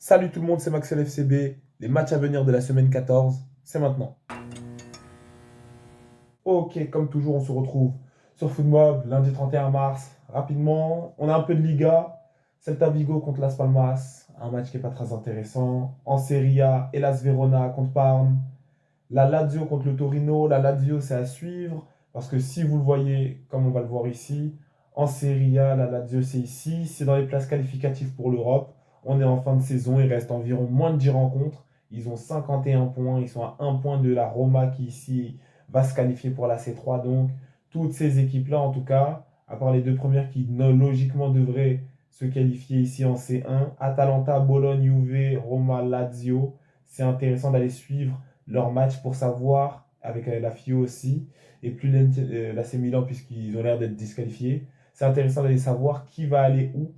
Salut tout le monde, c'est Maxel FCB. Les matchs à venir de la semaine 14, c'est maintenant. Ok, comme toujours, on se retrouve sur Footmob lundi 31 mars. Rapidement, on a un peu de Liga. Celta Vigo contre Las Palmas, un match qui n'est pas très intéressant. En Serie A, Hellas Verona contre Parme. La Lazio contre le Torino. La Lazio, c'est à suivre parce que si vous le voyez, comme on va le voir ici, en Serie A, la Lazio, c'est ici. C'est dans les places qualificatives pour l'Europe. On est en fin de saison. Il reste environ moins de 10 rencontres. Ils ont 51 points. Ils sont à un point de la Roma qui, ici, va se qualifier pour la C3. Donc, toutes ces équipes-là, en tout cas, à part les deux premières qui logiquement devraient se qualifier ici en C1, Atalanta, Bologne, Juve, Roma, Lazio. C'est intéressant d'aller suivre leur match pour savoir, avec la FIO aussi, et plus l'AC Milan puisqu'ils ont l'air d'être disqualifiés. C'est intéressant d'aller savoir qui va aller où,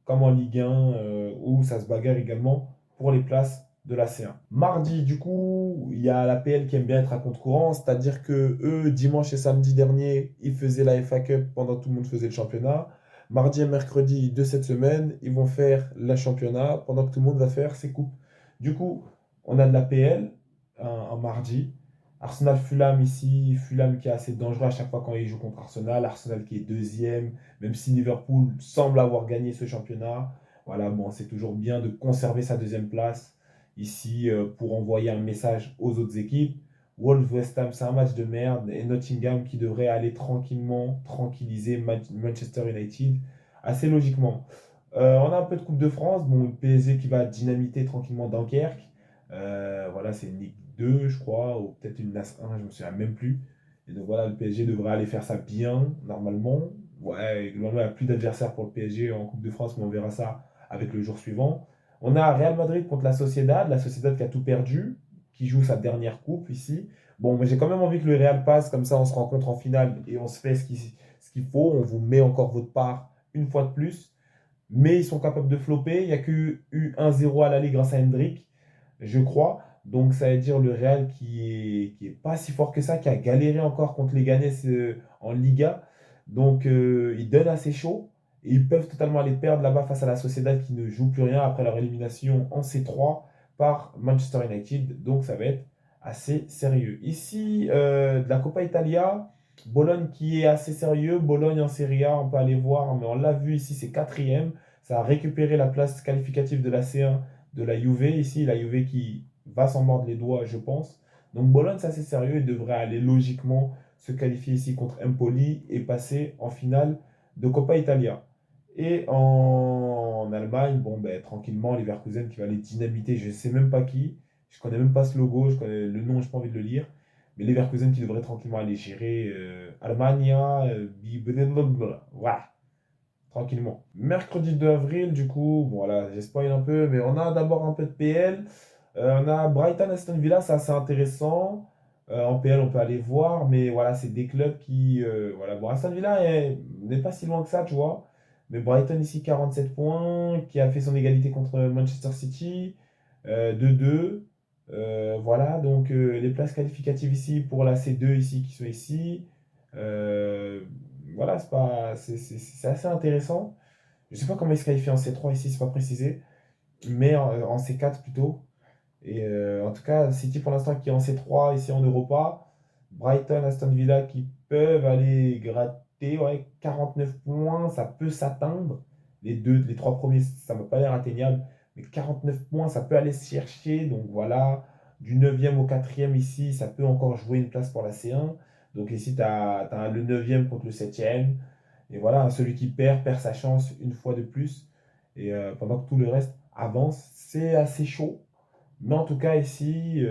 comme en Ligue 1, où ça se bagarre également pour les places de la C1. Mardi, du coup, il y a la PL qui aime bien être à contre-courant, c'est-à-dire que eux, dimanche et samedi dernier, ils faisaient la FA Cup pendant que tout le monde faisait le championnat. Mardi et mercredi de cette semaine, ils vont faire le championnat pendant que tout le monde va faire ses coupes. Du coup, on a de la PL un mardi. Arsenal Fulham ici, Fulham qui est assez dangereux à chaque fois quand il joue contre Arsenal. Arsenal qui est deuxième, même si Liverpool semble avoir gagné ce championnat. Voilà, bon, c'est toujours bien de conserver sa deuxième place ici pour envoyer un message aux autres équipes. Wolves West Ham, c'est un match de merde. Et Nottingham qui devrait aller tranquillement tranquilliser Manchester United assez logiquement. On a un peu de Coupe de France. Bon, le PSG qui va dynamiter tranquillement Dunkerque. Voilà, c'est une Ligue 2, je crois, ou peut-être une NAS 1, je ne me souviens même plus. Et donc voilà, le PSG devrait aller faire ça bien, normalement. Ouais, globalement, il n'y a plus d'adversaires pour le PSG en Coupe de France, mais on verra ça avec le jour suivant. On a Real Madrid contre la Sociedad qui a tout perdu, qui joue sa dernière coupe ici. Bon, mais j'ai quand même envie que le Real passe, comme ça on se rencontre en finale et on se fait ce qu'il faut. On vous met encore votre part une fois de plus. Mais ils sont capables de flopper. Il n'y a que eu 1-0 à l'aller grâce à Hendrick, je crois. Donc ça veut dire le Real qui est pas si fort que ça, qui a galéré encore contre les Ganes en Liga. Donc ils donnent assez chaud. Et ils peuvent totalement aller perdre là-bas face à la Sociedad qui ne joue plus rien après leur élimination en C3 par Manchester United. Donc ça va être assez sérieux. Ici, de la Coppa Italia, Bologne qui est assez sérieux. Bologne en Serie A, on peut aller voir, mais on l'a vu ici, c'est quatrième. Ça a récupéré la place qualificative de la C1 de la Juve. Ici, la Juve qui va s'en mordre les doigts, je pense. Donc Bologne, c'est assez sérieux. Il devrait aller logiquement se qualifier ici contre Empoli et passer en finale de Coppa Italia. Et en Allemagne, bon, ben, tranquillement, Leverkusen qui va aller dynamiter, je ne sais même pas qui. Je connais même pas ce logo, je connais le nom, je n'ai pas envie de le lire. Mais Leverkusen qui devrait tranquillement aller gérer Allemagne, voilà, tranquillement. Mercredi 2 avril, du coup, bon, voilà, j'ai spoil un peu, mais on a d'abord un peu de PL. On a Brighton Aston Villa, c'est assez intéressant. En PL, on peut aller voir, mais voilà, c'est des clubs qui. Voilà, bon, Aston Villa n'est pas si loin que ça, tu vois. Mais Brighton, ici, 47 points, qui a fait son égalité contre Manchester City, 2-2. Voilà, donc les places qualificatives ici pour la C2, ici, qui sont ici. Euh, voilà, c'est assez intéressant. Je ne sais pas comment il se qualifie en C3 ici, c'est pas précisé, mais en C4 plutôt. Et en tout cas, City pour l'instant qui est en C3 ici en Europa. Brighton, Aston Villa qui peuvent aller gratter, ouais, 49 points, ça peut s'atteindre. Les trois premiers, ça ne m'a pas l'air atteignable, mais 49 points, ça peut aller se chercher. Donc voilà, du 9e au 4e ici, ça peut encore jouer une place pour la C1. Donc ici, tu as, le 9e contre le 7e. Et voilà, celui qui perd sa chance une fois de plus. Et pendant que tout le reste avance, c'est assez chaud. Mais en tout cas, ici,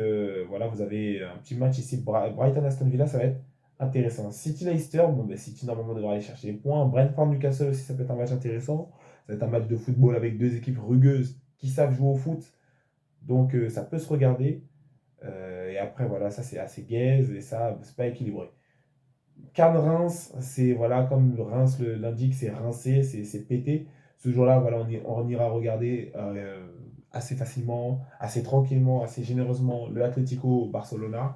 voilà, vous avez un petit match ici. Brighton-Aston Villa, ça va être intéressant. City-Leicester, bon, ben, City normalement devrait aller chercher les points. Brentford-Newcastle aussi, ça peut être un match intéressant. Ça va être un match de football avec deux équipes rugueuses qui savent jouer au foot. Donc ça peut se regarder. Et après, voilà, ça c'est assez gaze et ça, c'est pas équilibré. Cannes-Reims, c'est voilà, comme Reims l'indique, c'est rincé, c'est pété. Ce jour-là, voilà, on ira regarder assez facilement, assez tranquillement, assez généreusement le Atlético Barcelona.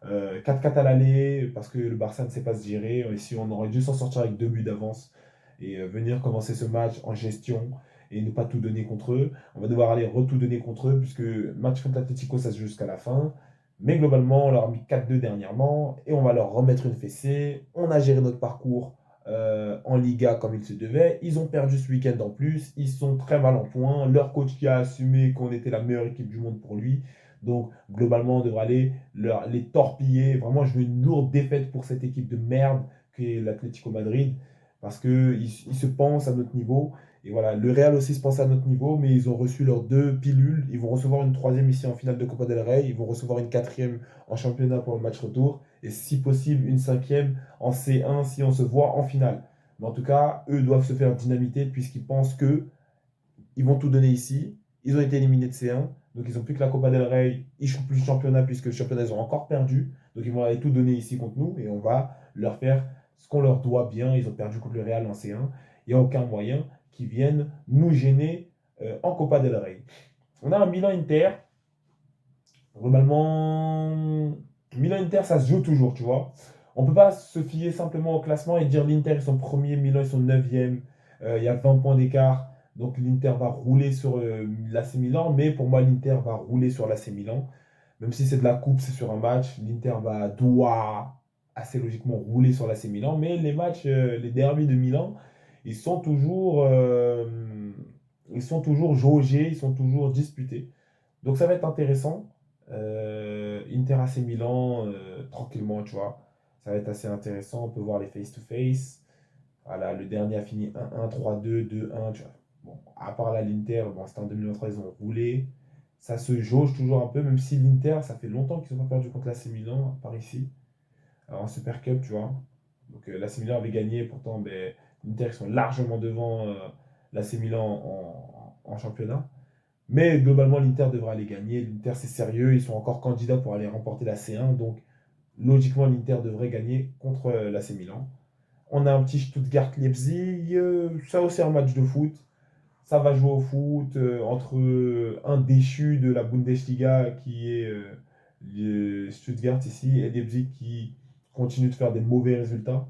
4-4 à l'aller, parce que le Barça ne sait pas se gérer. Ici, on aurait dû s'en sortir avec 2 buts d'avance et venir commencer ce match en gestion et ne pas tout donner contre eux. On va devoir aller tout donner contre eux, puisque match contre l'Atlético, ça se joue jusqu'à la fin. Mais globalement, on leur a mis 4-2 dernièrement, et on va leur remettre une fessée. On a géré notre parcours en Liga comme il se devait. Ils ont perdu ce week-end en plus. Ils sont très mal en point. Leur coach qui a assumé qu'on était la meilleure équipe du monde pour lui. Donc, globalement, on devrait aller les torpiller. Vraiment, je veux une lourde défaite pour cette équipe de merde qu'est l'Atlético Madrid. Parce qu'ils se pensent à notre niveau. Et voilà, le Real aussi se pense à notre niveau, mais ils ont reçu leurs 2 pilules. Ils vont recevoir une troisième ici en finale de Copa del Rey. Ils vont recevoir une quatrième en championnat pour le match retour. Et si possible, une cinquième en C1 si on se voit en finale. Mais en tout cas, eux doivent se faire dynamiter puisqu'ils pensent que ils vont tout donner ici. Ils ont été éliminés de C1, donc ils n'ont plus que la Copa del Rey. Ils ne jouent plus le championnat puisque le championnat, ils ont encore perdu. Donc ils vont aller tout donner ici contre nous et on va leur faire ce qu'on leur doit bien. Ils ont perdu contre le Real en C1. Il n'y a aucun moyen qu'ils viennent nous gêner en Copa del Rey. On a un Milan-Inter. Globalement, Milan-Inter, ça se joue toujours, tu vois. On ne peut pas se fier simplement au classement et dire l'Inter, ils sont premiers, Milan, ils sont 9e. Il y a 20 points d'écart. Donc l'Inter va rouler sur l'AC Milan. Mais pour moi, l'Inter va rouler sur l'AC Milan. Même si c'est de la coupe, c'est sur un match. L'Inter doit assez logiquement rouler sur l'AC Milan. Mais les matchs, les derbys de Milan, ils sont toujours, jaugés, ils sont toujours disputés. Donc ça va être intéressant. Inter AC Milan, tranquillement, tu vois. Ça va être assez intéressant. On peut voir les face-to-face. Voilà, le dernier a fini 1-1, 3-2, 2-1, tu vois. Bon, à part là, l'Inter, bon, c'était en 2023, ils ont roulé. Ça se jauge toujours un peu, même si l'Inter, ça fait longtemps qu'ils n'ont pas perdu contre l'AC Milan, par ici. Alors, en Super Cup, tu vois. Donc l'AC Milan avait gagné, pourtant, ben, l'Inter, ils sont largement devant l'AC Milan en championnat. Mais globalement, l'Inter devra aller gagner. L'Inter, c'est sérieux. Ils sont encore candidats pour aller remporter la C1. Donc, logiquement, l'Inter devrait gagner contre l'AC Milan. On a un petit Stuttgart-Leipzig. Ça aussi, un match de foot. Ça va jouer au foot entre un déchu de la Bundesliga qui est le Stuttgart ici et Leipzig qui continue de faire des mauvais résultats.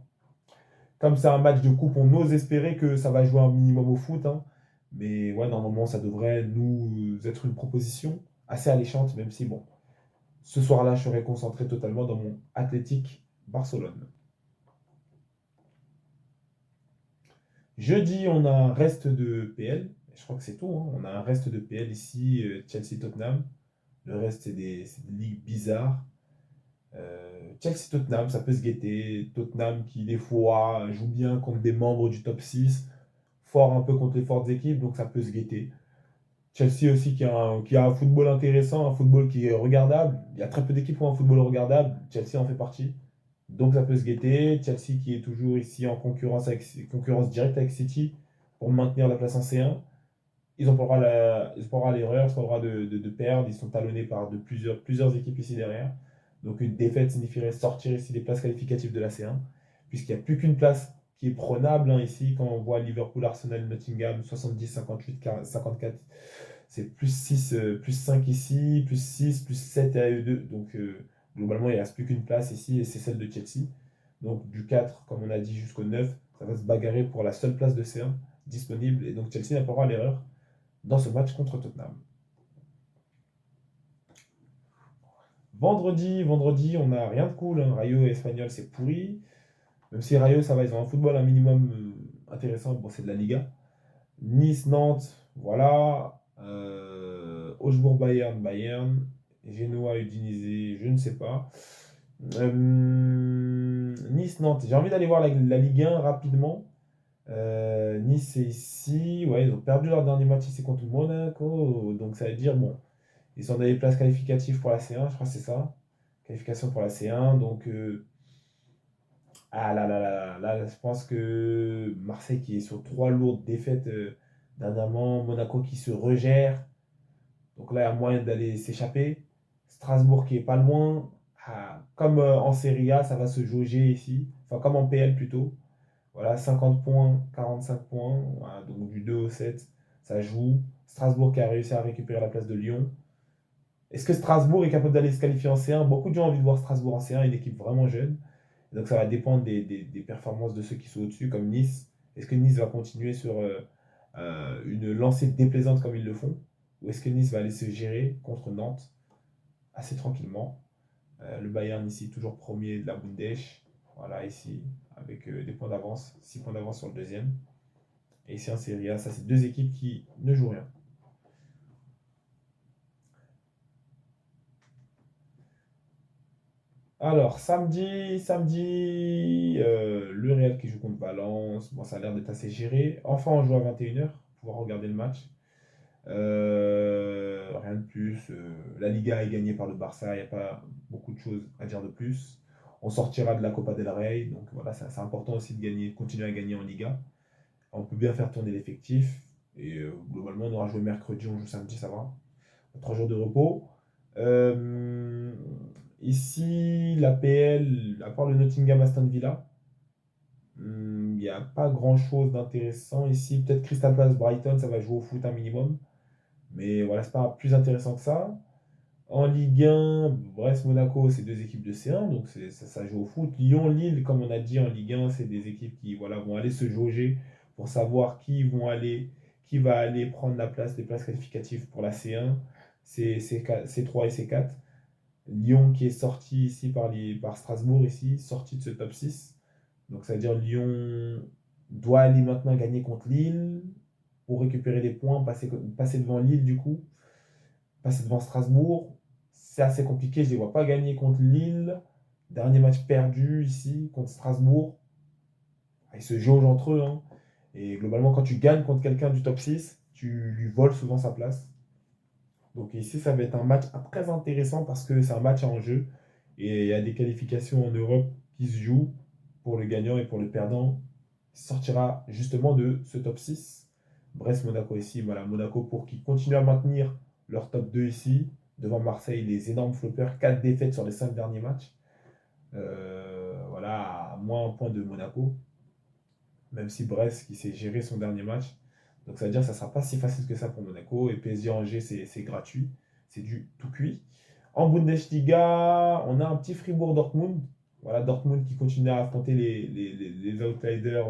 Comme c'est un match de coupe, on ose espérer que ça va jouer un minimum au foot, hein. Mais ouais, normalement, ça devrait nous être une proposition assez alléchante, même si, bon, ce soir-là, je serai concentré totalement dans mon Athletic Barcelone. Jeudi, on a un reste de PL. Je crois que c'est tout, hein. On a un reste de PL ici, Chelsea-Tottenham. Le reste, c'est des ligues bizarres. Chelsea-Tottenham, ça peut se guetter. Tottenham qui, des fois, joue bien contre des membres du top 6, fort un peu contre les fortes équipes, donc ça peut se guetter. Chelsea aussi qui a un football intéressant, un football qui est regardable. Il y a très peu d'équipes qui ont un football regardable. Chelsea en fait partie. Donc ça peut se guetter. Chelsea qui est toujours ici en concurrence directe avec City pour maintenir la place en C1. Ils n'ont pas le droit à l'erreur, ils n'ont pas le droit de perdre. Ils sont talonnés par plusieurs équipes ici derrière. Donc une défaite signifierait sortir ici des places qualificatives de la C1, puisqu'il n'y a plus qu'une place qui est prenable, hein, ici. Quand on voit Liverpool, Arsenal, Nottingham, 70, 58, 54, c'est plus 6, plus 5 ici, plus 6, plus 7 à eux 2. Donc globalement, il ne reste plus qu'une place ici et c'est celle de Chelsea. Donc du 4, comme on a dit, jusqu'au 9, ça va se bagarrer pour la seule place de C1 disponible. Et donc Chelsea n'a pas droit à l'erreur dans ce match contre Tottenham. Vendredi, on n'a rien de cool, hein. Rayo et Espanyol, c'est pourri. Même si Rayo, ça va, ils ont un football un minimum intéressant. Bon, c'est de la Liga. Nice, Nantes, voilà. Augsbourg, Bayern. Genoa, Udinese, je ne sais pas. Nice, Nantes. J'ai envie d'aller voir la Ligue 1 rapidement. Nice, c'est ici. Ouais, ils ont perdu leur dernier match ici contre Monaco. Donc ça veut dire, bon, ils sont dans les places qualificatives pour la C1, je crois que c'est ça. Qualification pour la C1. Donc, ah là là là là, là, je pense que Marseille qui est sur 3 lourdes défaites dernièrement, Monaco qui se regère, donc là il y a moyen d'aller s'échapper. Strasbourg qui est pas loin. Ah, comme en Serie A, ça va se jauger ici, enfin comme en PL plutôt. Voilà, 50 points, 45 points, voilà, donc du 2 au 7, ça joue. Strasbourg qui a réussi à récupérer la place de Lyon. Est-ce que Strasbourg est capable d'aller se qualifier en C1? Beaucoup de gens ont envie de voir Strasbourg en C1, une équipe vraiment jeune. Donc ça va dépendre des performances de ceux qui sont au-dessus, comme Nice. Est-ce que Nice va continuer sur une lancée déplaisante comme ils le font, ou est-ce que Nice va aller se gérer contre Nantes assez tranquillement. Le Bayern ici, toujours premier de la Bundes. Voilà, ici, avec des points d'avance, 6 points d'avance sur le deuxième. Et ici en Serie A, ça c'est deux équipes qui ne jouent rien. Alors, samedi, le Real qui joue contre Valence. Bon, ça a l'air d'être assez géré. Enfin, on joue à 21h, pouvoir regarder le match. Rien de plus. La Liga est gagnée par le Barça, il n'y a pas beaucoup de choses à dire de plus. On sortira de la Copa del Rey, donc voilà, c'est important aussi de gagner, continuer à gagner en Liga. On peut bien faire tourner l'effectif. Et globalement, on aura joué mercredi, on joue samedi, ça va. 3 jours de repos. Euh, Ici, la PL, à part le Nottingham Aston Villa, il n'y a pas grand chose d'intéressant. Ici, peut-être Crystal Palace Brighton, ça va jouer au foot un minimum. Mais voilà, c'est pas plus intéressant que ça. En Ligue 1, Brest-Monaco, c'est deux équipes de C1, donc ça joue au foot. Lyon-Lille, comme on a dit en Ligue 1, c'est des équipes qui voilà, vont aller se jauger pour savoir qui va aller prendre les places qualificatives pour la C1, C3 et C4. Lyon qui est sorti ici par Strasbourg, ici, sorti de ce top 6. Donc ça veut dire Lyon doit aller maintenant gagner contre Lille pour récupérer des points, passer devant Lille du coup, passer devant Strasbourg. C'est assez compliqué, je ne les vois pas gagner contre Lille. Dernier match perdu ici contre Strasbourg. Ils se jaugent entre eux, hein. Et globalement, quand tu gagnes contre quelqu'un du top 6, tu lui voles souvent sa place. Donc ici, ça va être un match très intéressant parce que c'est un match à enjeu. Et il y a des qualifications en Europe qui se jouent pour le gagnant et pour le perdant. Il sortira justement de ce top 6. Brest-Monaco ici. Voilà, Monaco pour qu'ils continuent à maintenir leur top 2 ici. Devant Marseille, les énormes floppers. 4 défaites sur les 5 derniers matchs. Voilà, à moins un point de Monaco. Même si Brest qui sait gérer son dernier match. Donc ça veut dire que ça ne sera pas si facile que ça pour Monaco. Et PSG Angers, c'est gratuit. C'est du tout cuit. En Bundesliga, on a un petit Fribourg-Dortmund. Voilà, Dortmund qui continue à affronter les outsiders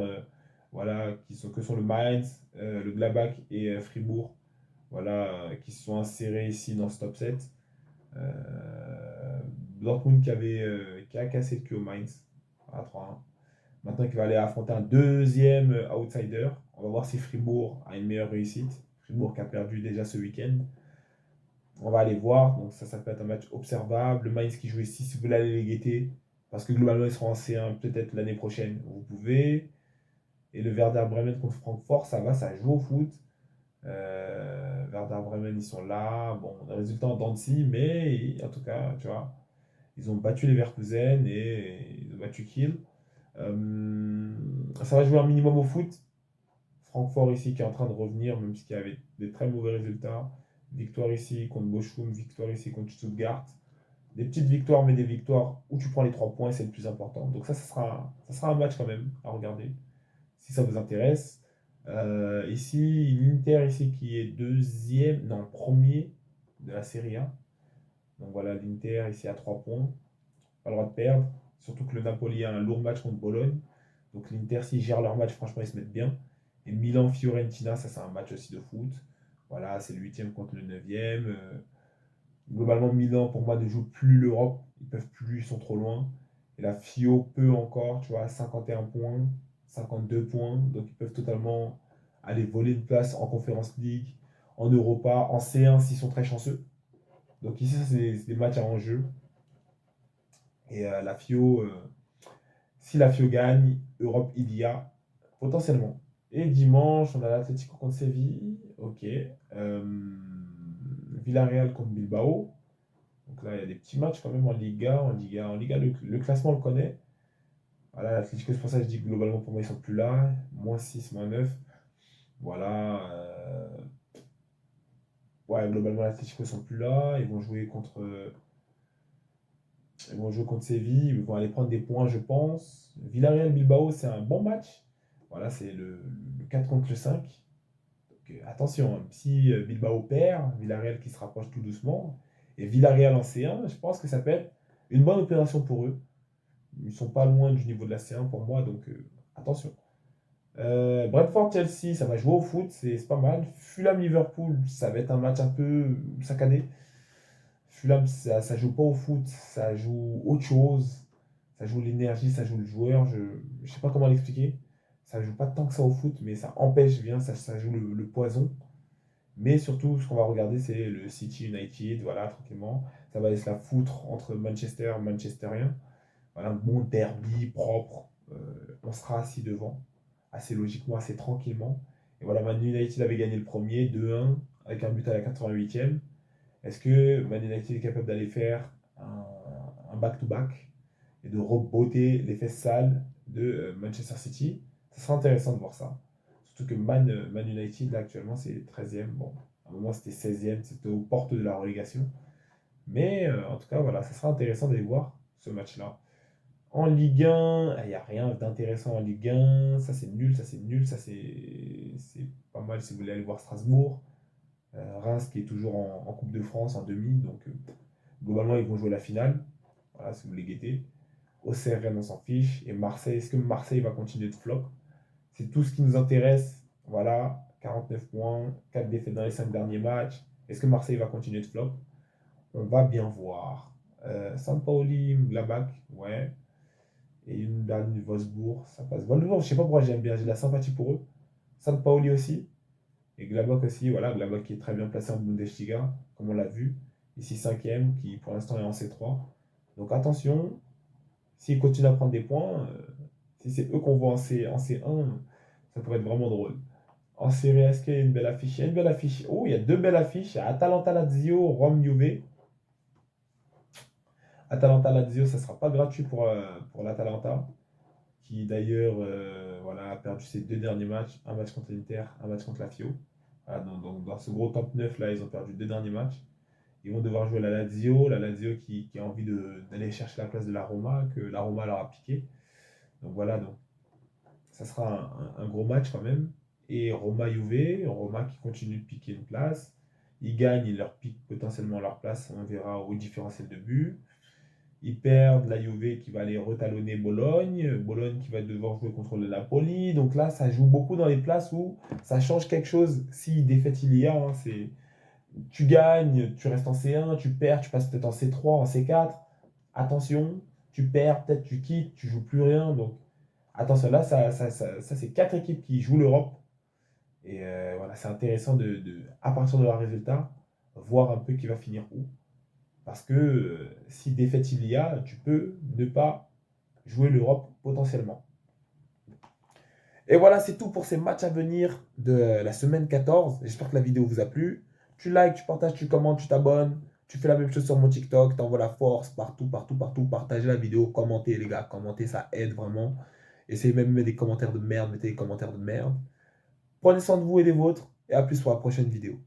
voilà, que sont le Mainz, le Gladbach et Fribourg. Voilà, qui se sont insérés ici dans ce top 7. Dortmund qui a cassé le cul au Mainz à 3-1. Maintenant qu'il va aller affronter un deuxième outsider. On va voir si Fribourg a une meilleure réussite. Fribourg qui a perdu déjà ce week-end. On va aller voir. Donc ça peut être un match observable. Le Mainz qui joue ici, si vous voulez aller les guetter, parce que globalement ils seront en C1 peut-être l'année prochaine, vous pouvez. Et le Werder Bremen contre Francfort, ça va, ça joue au foot. Werder Bremen, ils sont là. Bon, le résultat en dents de scie, mais en tout cas, tu vois, ils ont battu les Leverkusen et ils ont battu Kiel. Ça va jouer un minimum au foot. Francfort ici qui est en train de revenir, même s'il y avait des très mauvais résultats. Victoire ici contre Bochum, victoire ici contre Stuttgart. Des petites victoires, mais des victoires où tu prends les 3 points, c'est le plus important. Donc ça sera un match quand même à regarder, si ça vous intéresse. Ici, l'Inter ici qui est deuxième, non, premier de la Serie A. Donc voilà, l'Inter ici à 3 points. Pas le droit de perdre. Surtout que le Napoli a un lourd match contre Bologne. Donc l'Inter, s'ils gèrent leur match, franchement, ils se mettent bien. Et Milan-Fiorentina, ça c'est un match aussi de foot. Voilà, c'est le 8e contre le 9e. Globalement, Milan, pour moi, ne joue plus l'Europe. Ils peuvent plus, ils sont trop loin. Et la Fio peut encore, tu vois, 51 points, 52 points. Donc ils peuvent totalement aller voler une place en Conference League, en Europa, en C1 s'ils sont très chanceux. Donc ici, ça, c'est des matchs à enjeu. Et la Fio, si la Fio gagne, Europe il y a potentiellement. Et dimanche, on a l'Atlético contre Séville. Ok. Villarreal contre Bilbao. Donc là, il y a des petits matchs quand même en Liga. En Liga, le classement, on le connaît. Voilà, l'Atlético, c'est pour ça que je dis que globalement, pour moi, ils sont plus là. -6, -9. Voilà. Ouais, globalement, l'Atlético, ils sont plus là. Ils vont jouer contre Séville. Ils vont aller prendre des points, je pense. Villarreal-Bilbao, c'est un bon match. Voilà, c'est le 4 contre le 5. Donc, attention, hein, si Bilbao perd, Villarreal qui se rapproche tout doucement, et Villarreal en C1, je pense que ça peut être une bonne opération pour eux. Ils ne sont pas loin du niveau de la C1 pour moi, donc attention. Brentford-Chelsea, ça va jouer au foot, c'est pas mal. Fulham-Liverpool, ça va être un match un peu saccadé. Fulham, ça joue pas au foot, ça joue autre chose. Ça joue l'énergie, ça joue le joueur. Je sais pas comment l'expliquer. Ça joue pas tant que ça au foot, mais ça empêche bien, ça joue le poison. Mais surtout, ce qu'on va regarder, c'est le City United, voilà, tranquillement. Ça va se la foutre entre Manchester et Manchesterien. Voilà, un bon derby propre. On sera assis devant, assez logiquement, assez tranquillement. Et voilà, Man United avait gagné le premier, 2-1, avec un but à la 88e. Est-ce que Man United est capable d'aller faire un back-to-back et de rebotter les fesses sales de Manchester City? Ça sera intéressant de voir ça. Surtout que Man United, là, actuellement, c'est 13e. Bon, à un moment, c'était 16e, c'était aux portes de la relégation. Mais en tout cas, voilà, ça sera intéressant d'aller voir ce match-là. En Ligue 1, il n'y a rien d'intéressant en Ligue 1. Ça, c'est nul, ça, c'est nul, ça, c'est pas mal si vous voulez aller voir Strasbourg. Reims qui est toujours en Coupe de France en demi. Donc, globalement, ils vont jouer la finale. Voilà, si vous voulez guetter. Auxerre, Rennes, on s'en fiche. Et Marseille, est-ce que Marseille va continuer de flop? C'est tout ce qui nous intéresse. Voilà, 49 points, 4 défaites dans les 5 derniers matchs. Est-ce que Marseille va continuer de flop? On va bien voir. Sampaoli, Gladbach, ouais. Et une dernière du Wolfsburg, ça passe. Wolfsburg, je sais pas pourquoi j'aime bien, j'ai de la sympathie pour eux. Sampaoli aussi. Et Gladbach aussi, voilà, Gladbach qui est très bien placé en Bundesliga, comme on l'a vu. Ici 5e, qui pour l'instant est en C3. Donc attention, s'ils continuent à prendre des points, si c'est eux qu'on voit en C1, ça pourrait être vraiment drôle. En série, est-ce qu'il y a une belle affiche? Il y a une belle affiche. Oh, il y a deux belles affiches. Il y a Atalanta-Lazio, Rome-Juve. Atalanta-Lazio, ça ne sera pas gratuit pour l'Atalanta, qui d'ailleurs voilà, a perdu ses deux derniers matchs. Un match contre l'Inter, un match contre la Fio. Voilà, donc, dans ce gros top 9 là, ils ont perdu deux derniers matchs. Ils vont devoir jouer la Lazio qui a envie d'aller chercher la place de la Roma, que la Roma leur a piqué. Donc voilà, donc ça sera un gros match quand même. Et Roma-Juve, Roma qui continue de piquer une place. Ils gagnent, ils leur piquent potentiellement leur place. On verra au différentiel de but. Ils perdent la Juve qui va aller retalonner Bologne. Bologne qui va devoir jouer contre le Napoli. Donc là, ça joue beaucoup dans les places où ça change quelque chose. Si défaite il y a, hein, c'est tu gagnes, tu restes en C1, tu perds, tu passes peut-être en C3, en C4. Attention, tu perds, peut-être tu quittes, tu joues plus rien. Donc attention, là, ça c'est quatre équipes qui jouent l'Europe. Et voilà, c'est intéressant à partir de leurs résultats, voir un peu qui va finir où. Parce que si défaite il y a, tu peux ne pas jouer l'Europe potentiellement. Et voilà, c'est tout pour ces matchs à venir de la semaine 14. J'espère que la vidéo vous a plu. Tu likes, tu partages, tu commentes, tu t'abonnes. Tu fais la même chose sur mon TikTok. T'envoies la force partout, partout, partout. Partagez la vidéo, commentez les gars. Commentez, ça aide vraiment. Essayez même de mettre des commentaires de merde. Mettez des commentaires de merde. Prenez soin de vous et des vôtres. Et à plus pour la prochaine vidéo.